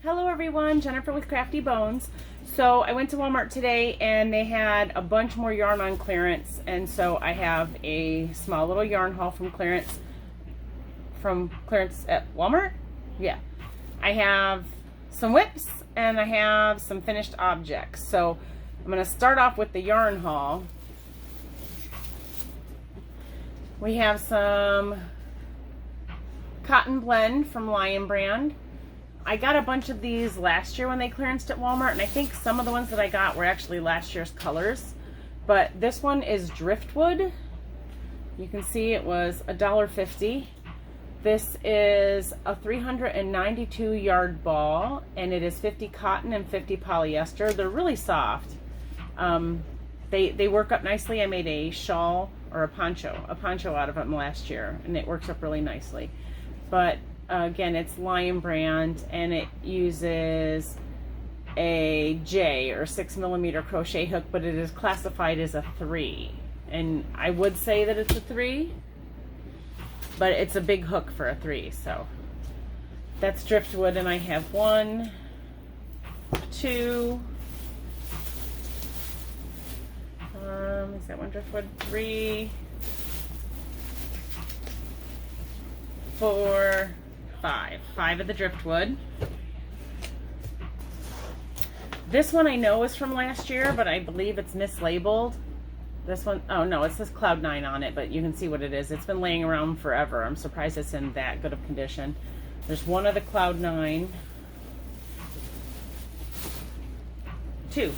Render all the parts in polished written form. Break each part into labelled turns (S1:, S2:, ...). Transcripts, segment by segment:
S1: Hello everyone, Jennifer with Crafty Bones. So I went to Walmart today and they had a bunch more yarn on clearance, and so I have a small little yarn haul from clearance at Walmart. Yeah. I have some whips and I have some finished objects. So I'm going to start off with the yarn haul. We have some cotton blend from Lion Brand. I got a bunch of these last year when they clearanced at Walmart, and I think some of the ones that I got were actually last year's colors. But this one is driftwood. You can see it was $1.50. This is a 392 yard ball, and it is 50 cotton and 50 polyester. They're really soft. They work up nicely. I made a shawl or a poncho out of them last year, and it works up really nicely. But again, it's Lion Brand, and it uses a J or 6mm crochet hook, but it is classified as a 3. And I would say that it's a 3, but it's a big hook for a 3. So that's driftwood, and I have 1, 2, is that one driftwood? 3, 4, 5 of the driftwood. This one I know is from last year, but I believe it's mislabeled. This one, oh no, it says Cloud 9 on it, but you can see what it is. It's been laying around forever. I'm surprised it's in that good of condition. There's one of the Cloud 9. 2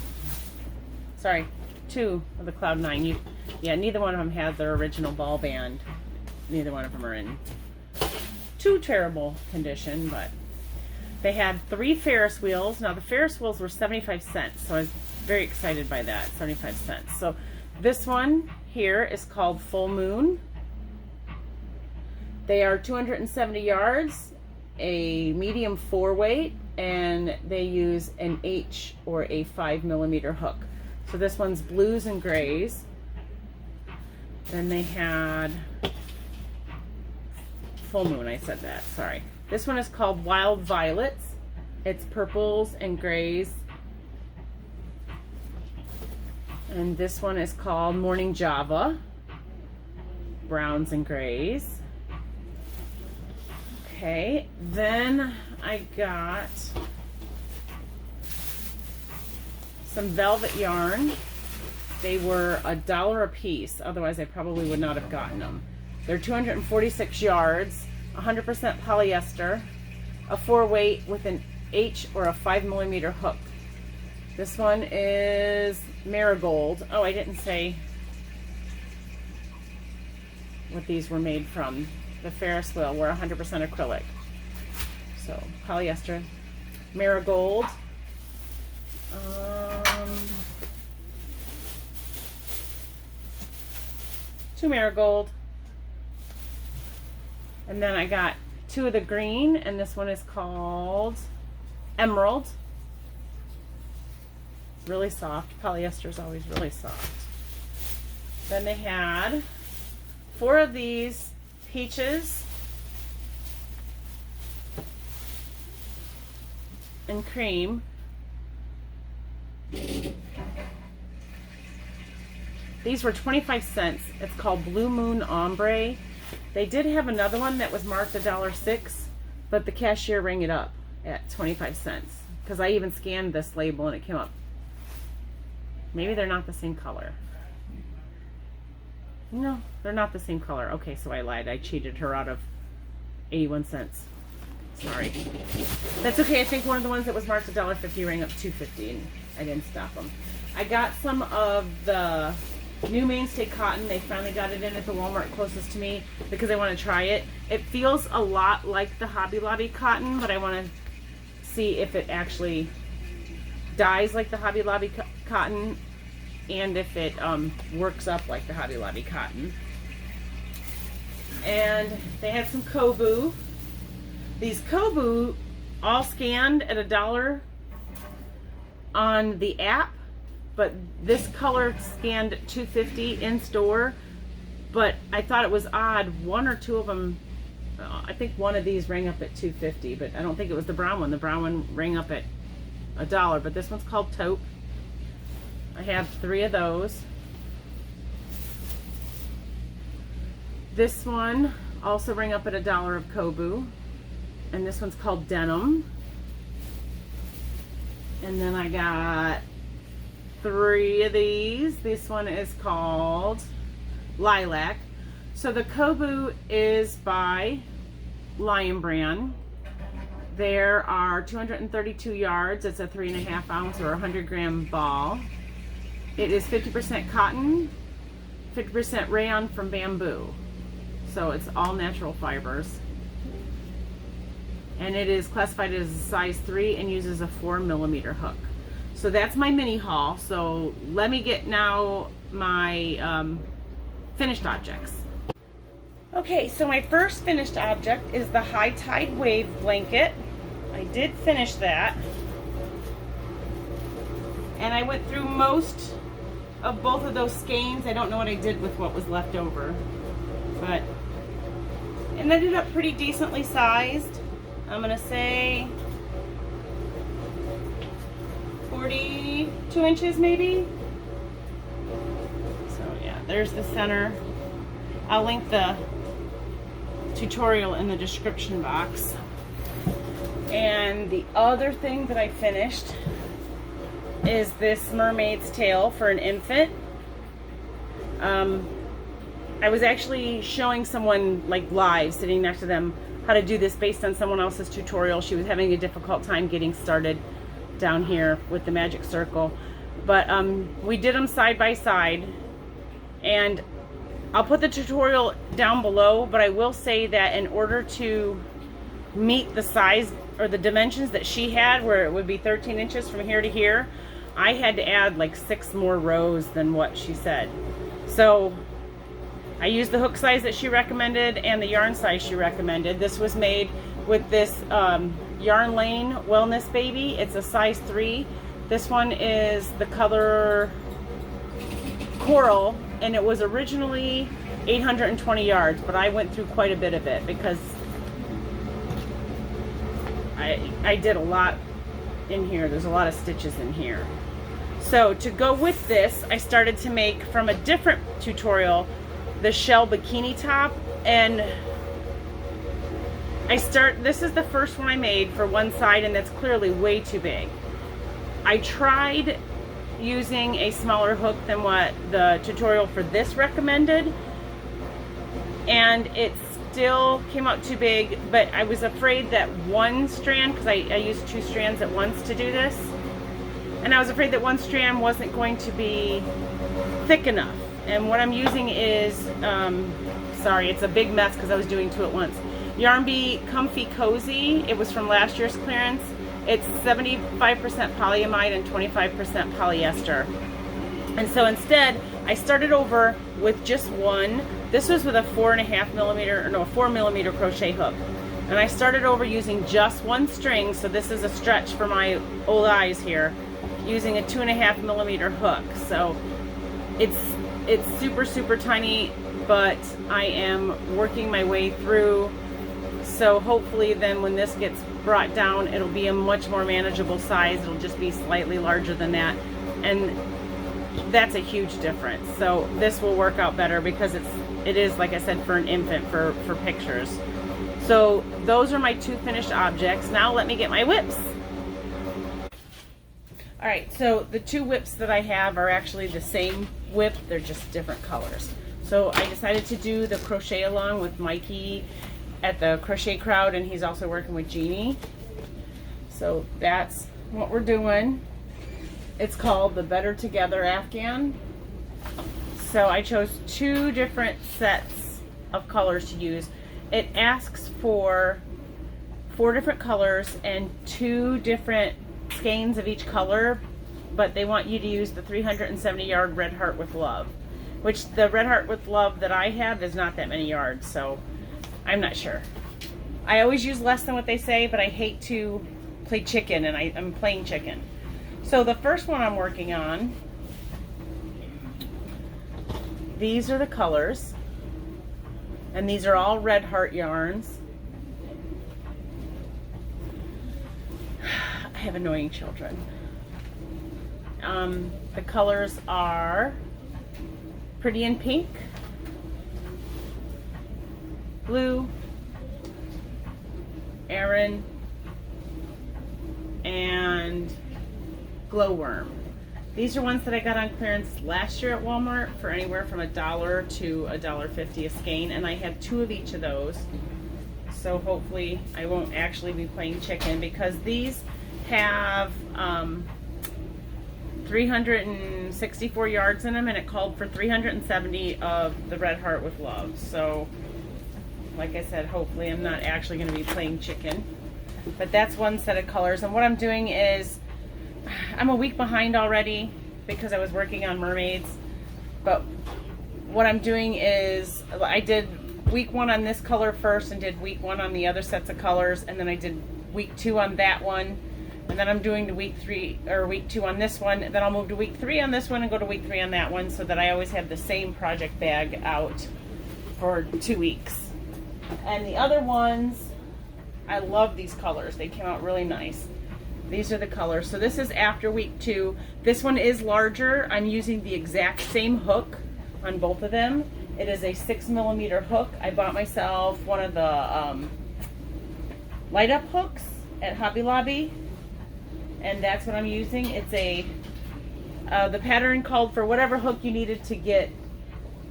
S1: of the Cloud 9. Yeah, neither one of them had their original ball band. Neither one of them are in too terrible condition, but they had 3 Ferris wheels. Now the Ferris wheels were 75 cents, so I was very excited by that. 75 cents. So this one here is called Full Moon. They are 270 yards, a medium 4 weight, and they use an H or a 5mm hook. So this one's blues and grays. Then they had Full Moon, I said that, sorry. This one is called Wild Violets. It's purples and grays. And this one is called Morning Java, browns and grays. Okay, then I got some velvet yarn. They were $1 a piece, otherwise I probably would not have gotten them. They're 246 yards, 100% polyester, a 4 weight with an H or a 5mm hook. This one is Marigold. Oh, I didn't say what these were made from. The Ferris wheel were 100% acrylic. So polyester, Marigold. 2 Marigold. And then I got 2 of the green, and this one is called Emerald. Really soft. Polyester is always really soft. Then they had 4 of these peaches and cream. These were 25 cents. It's called Blue Moon Ombre. They did have another one that was marked $1.06, but the cashier rang it up at 25 cents because I even scanned this label and it came up. Maybe they're not the same color. No, they're not the same color. Okay, so I lied. I cheated her out of 81 cents. Sorry. That's okay. I think one of the ones that was marked $1.50 rang up $2.50 and I didn't stop them. I got some of the new Mainstay cotton. They finally got it in at the Walmart closest to me because I want to try it. It feels a lot like the Hobby Lobby cotton, but I want to see if it actually dyes like the Hobby Lobby cotton and if it works up like the Hobby Lobby cotton. And they had some Kobu. These Kobu all scanned at $1 on the app, but this color scanned at $2.50 in store. But I thought it was odd, 1 or 2 of them I think one of these rang up at $2.50, but I don't think it was the brown one. The brown one rang up at $1, but this one's called Taupe. I have 3 of those. This one also rang up at $1 of Kobu, and this one's called Denim. And then I got 3 of these. This one is called Lilac. So the Kobu is by Lion Brand. There are 232 yards. It's a 3.5 ounce or 100 gram ball. It is 50% cotton, 50% rayon from bamboo. So it's all natural fibers. And it is classified as a size 3 and uses a 4mm hook. So that's my mini haul. So let me get now my finished objects. Okay, so my first finished object is the High Tide Wave blanket. I did finish that. And I went through most of both of those skeins. I don't know what I did with what was left over, but it ended up pretty decently sized. I'm gonna say 42 inches maybe. So yeah, there's the center. I'll link the tutorial in the description box. And the other thing that I finished is this mermaid's tail for an infant. I was actually showing someone like live, sitting next to them, how to do this based on someone else's tutorial. She was having a difficult time getting started down here with the magic circle. But we did them side by side, and I'll put the tutorial down below, but I will say that in order to meet the size or the dimensions that she had, where it would be 13 inches from here to here, I had to add like 6 more rows than what she said. So I used the hook size that she recommended and the yarn size she recommended. This was made with this Yarn Lane Wellness Baby. It's a size 3. This one is the color Coral, and it was originally 820 yards, but I went through quite a bit of it because I did a lot in here. There's a lot of stitches in here. So to go with this, I started to make from a different tutorial the shell bikini top, and this is the first one I made for one side, and that's clearly way too big. I tried using a smaller hook than what the tutorial for this recommended, and it still came out too big, but I was afraid that one strand, because I used 2 strands at once to do this, and I was afraid that one strand wasn't going to be thick enough. And what I'm using is, sorry, it's a big mess because I was doing 2 at once. Yarn Bee Comfy Cozy. It was from last year's clearance. It's 75% polyamide and 25% polyester. And so instead, I started over with just one. This was with a 4mm crochet hook. And I started over using just one string, so this is a stretch for my old eyes here, using a 2.5mm hook. So it's super, super tiny, but I am working my way through. So hopefully then when this gets brought down, it'll be a much more manageable size. It'll just be slightly larger than that. And that's a huge difference. So this will work out better because it is, like I said, for an infant, for pictures. So those are my 2 finished objects. Now let me get my whips. All right, so the 2 whips that I have are actually the same whip, they're just different colors. So I decided to do the crochet along with Mikey at the Crochet Crowd, and he's also working with Jeannie. So that's what we're doing. It's called the Better Together Afghan. So I chose 2 different sets of colors to use. It asks for 4 different colors and 2 different skeins of each color, but they want you to use the 370 yard Red Heart with Love, which the Red Heart with Love that I have is not that many yards, so I'm not sure. I always use less than what they say, but I hate to play chicken, and I'm playing chicken. So the first one I'm working on, these are the colors, and these are all Red Heart yarns. have annoying children. The colors are Pretty in Pink, Blue, Aaron, and Glowworm. These are ones that I got on clearance last year at Walmart for anywhere from $1 to $1.50 a skein, and I have 2 of each of those. So hopefully I won't actually be playing chicken, because these have 364 yards in them, and it called for 370 of the Red Heart with Love. So like I said, hopefully I'm not actually going to be playing chicken. But that's one set of colors, and what I'm doing is, I'm a week behind already because I was working on mermaids. But what I'm doing is, I did week 1 on this color first and did week 1 on the other sets of colors, and then I did week 2 on that one, and then I'm doing the week 2 on this one, and then I'll move to week 3 on this one and go to week 3 on that one, so that I always have the same project bag out for 2 weeks. And the other ones, I love these colors. They came out really nice. These are the colors. So this is after week 2. This one is larger. I'm using the exact same hook on both of them. It is a 6mm hook. I bought myself one of the light up hooks at Hobby Lobby, and that's what I'm using. It's a the pattern called for whatever hook you needed to get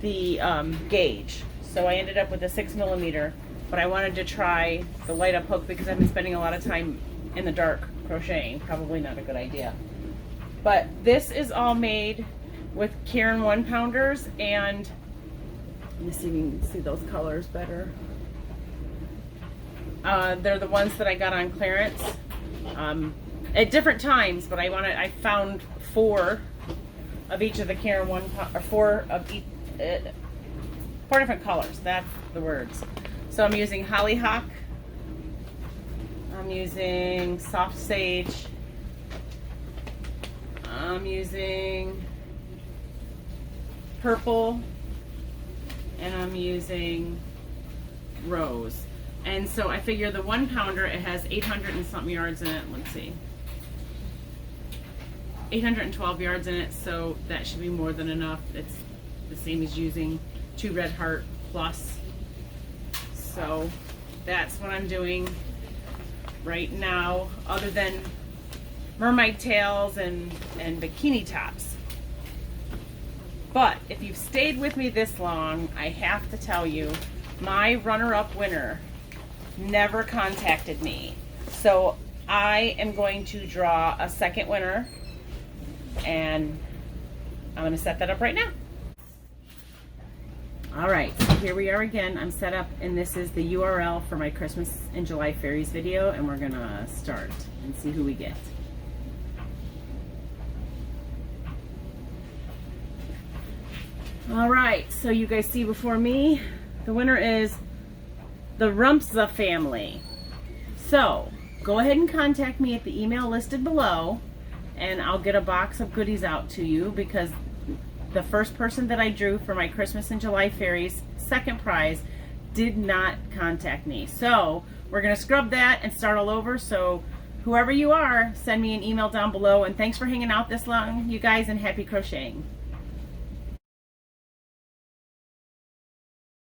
S1: the gauge. So I ended up with a 6mm, but I wanted to try the light up hook because I've been spending a lot of time in the dark crocheting. Probably not a good idea. But this is all made with Karen 1-pounders, and let me see if you can see those colors better. They're the ones that I got on clearance at different times, but I found 4 of each of the Karen 4 different colors. That's the words. So I'm using Hollyhock, I'm using Soft Sage, I'm using Purple, and I'm using Rose. And so I figure the 1-pounder, it has 800 and something yards in it. Let's see, 812 yards in it, so that should be more than enough. It's the same as using 2 Red Heart plus. So that's what I'm doing right now, other than mermaid tails and bikini tops. But if you've stayed with me this long, I have to tell you, my runner-up winner never contacted me. So I am going to draw a second winner, and I'm going to set that up right now. Alright, so here we are again. I'm set up, and this is the URL for my Christmas in July Fairies video, and we're going to start and see who we get. Alright, so you guys see before me, the winner is the Rumpza family. So, go ahead and contact me at the email listed below, and I'll get a box of goodies out to you, because the first person that I drew for my Christmas in July Fairies second prize did not contact me. So we're going to scrub that and start all over. So whoever you are, send me an email down below, and thanks for hanging out this long, you guys, and happy crocheting.